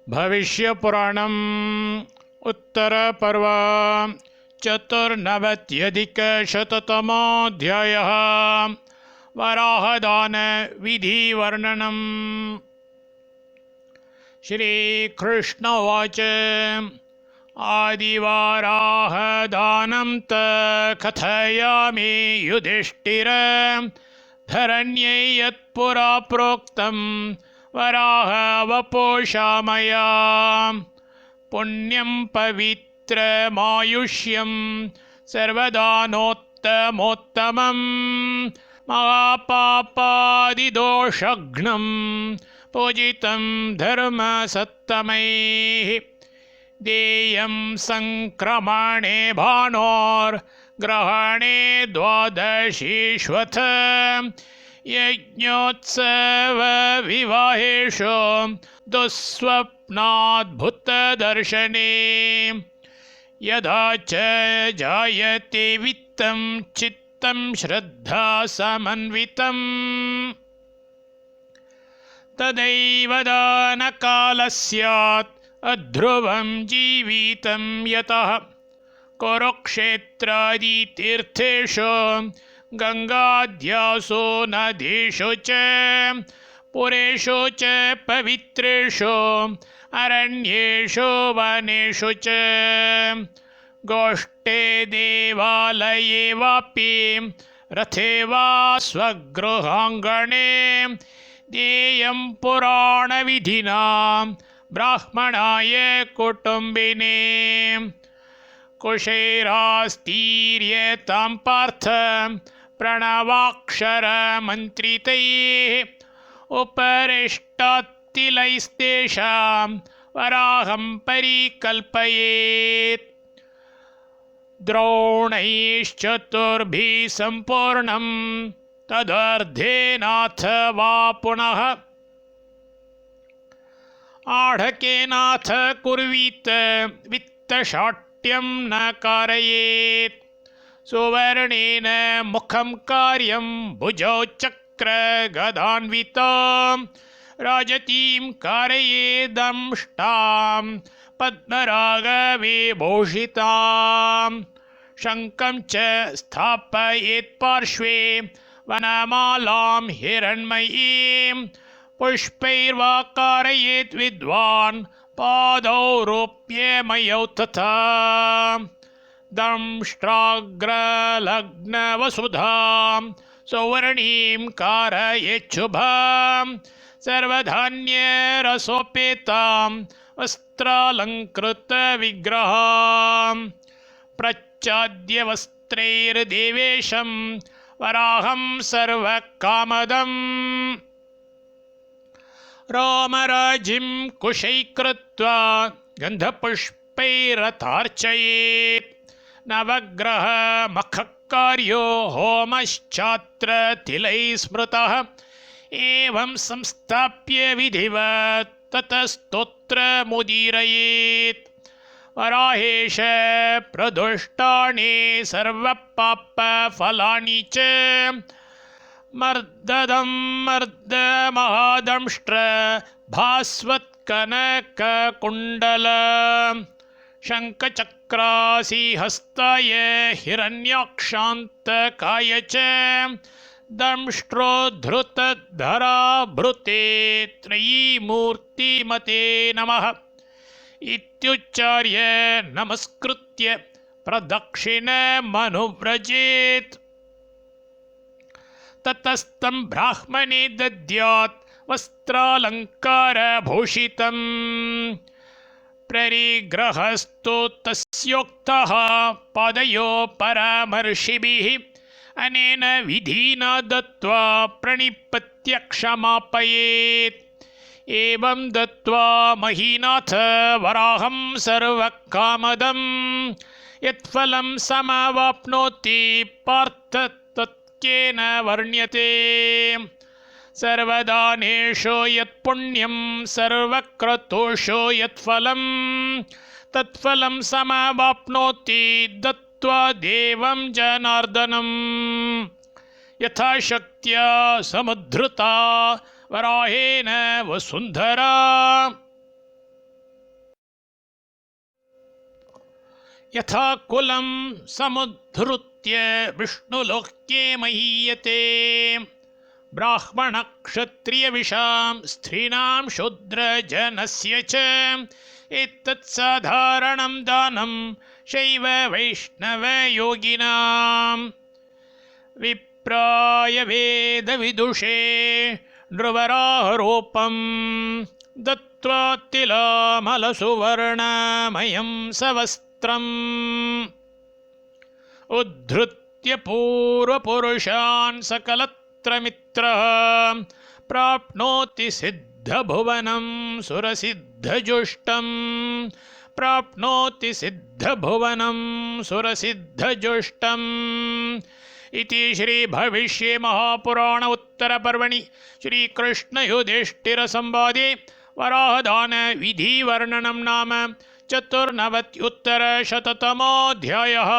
भविष्यपुराणम् उत्तरपर्व चतुर्नवत्यधिकशततमोऽध्यायः। वराहदानविधिवर्णनम्। श्रीकृष्ण उवाच। आदिवाराहदानं कथयामि युधिष्ठिर। धरण्यै यत्पुरा प्रोक्तं वराहवपुषा मया। पुण्यं पवित्रमायुष्यं सर्वदानोत्तमोत्तमं। महापापादिदोषघ्नं पूजितं धर्मसत्तमैः। देयं संक्रमणे भानोर्ग्रहणे द्वादशीष्वथ। यज्ञोत्सवविवाहेषु दुःस्वप्नाद्भुतदर्शने। यदा च जायते वित्तं चित्तं श्रद्धा समन्वितम्। तदैव दानकालः स्यात् अध्रुवं जीवितं यतः। कुरुक्षेत्रादितीर्थेषु गङ्गाद्यासु नदीषु च पुरेषु च पवित्रेषु अरण्येषु वनेषु च। गोष्ठे देवालये वापि रथे वा स्वगृहाङ्गणे। देयं पुराणविधिना ब्राह्मणाय कुटुम्बिने। कुशैरास्तीर्यतां पार्थ प्रणवाक्षरमन्त्रितैः। उपरिष्टात्तिलैस्तेषां वराहं परिकल्पयेत्। द्रोणैश्चतुर्भिः सम्पूर्णं तदर्धेनाथ वा पुनः। आढकेनाथ कुर्वीत वित्तशाट्यं न कारयेत्। सुवर्णेन मुखं कार्यं भुजौ चक्रगदान्विता। राजतीं कारयेदंष्टां पद्मरागविभूषितां। शङ्खं च स्थापयेत् पार्श्वे वनमालां हिरण्मयीं। पुष्पैर्वा कारयेत् विद्वान् पादौ रोप्यमयौ तथा। दंष्ट्राग्रलग्नवसुधां सौवर्णीं कारयेत् शुभां। सर्वधान्यरसोपेतां वस्त्रालङ्कृतविग्रहां। प्रच्छाद्यवस्त्रैर्देवेशं वराहं सर्वकामदम्। रामराजिं कुशैकृत्वा गन्धपुष्पैरथार्चयेत्। नवग्रहमखकार्यो होमश्चात्र तिलैः स्मृतः। एवं संस्थाप्य विधिवत् ततस्तोत्रमुदीरयेत्। वराहेश प्रदुष्टानि सर्वपापफलानि च। मर्ददं मर्दमहादंष्ट्र भास्वत्कनककुण्डल। शङ्खचक्रासिहस्ताय हिरण्याक्षान्तकाय च। दंष्ट्रोद्धृतधराभृते त्रयीमूर्तिमते नमः। इत्युच्चार्य नमस्कृत्य प्रदक्षिणमनुव्रजेत्। ततस्तं ब्राह्मणे दद्यात् वस्त्रालङ्कारभूषितम्। परिग्रहस्तु तस्योक्तः पादयो परामर्शिभिः। अनेन विधिना दत्त्वा प्रणिपत्य क्षमापयेत्। एवं दत्त्वा महीनाथ वराहं सर्वकामदम्। यत्फलं समवाप्नोति पार्थ केन वर्ण्यते। सर्वदानेषु यत्पुण्यं सर्वक्रतुषु यत्फलं। तत्फलं समवाप्नोति दत्त्वा देवं जनार्दनम्। यथाशक्त्या समुद्धृता वराहेन वसुन्धरा। यथा कुलं समुद्धृत्य विष्णुलोक्ये महीयते ब्राह्मणक्षत्रियविषां स्त्रीणां शूद्रजनस्य च एतत्साधारणं दानं शैव वैष्णवयोगिनां विप्राय वेदविदुषे नृवरारोपं दत्त्वा तिलामलसुवर्णमयं सवस्त्रम् उद्धृत्य पूर्वपुरुषान् सकलत्र मित्रः प्राप्नोति सिद्धभुवनं सुरसिद्धजुष्टम् प्राप्नोति सिद्धभुवनं सुरसिद्धजुष्टम् इति श्रीभविष्ये महापुराण उत्तरपर्वणि श्रीकृष्णयुधिष्ठिरसंवादे वराहदानविधिवर्णनं नाम 94 उत्तरशततमोऽध्यायः।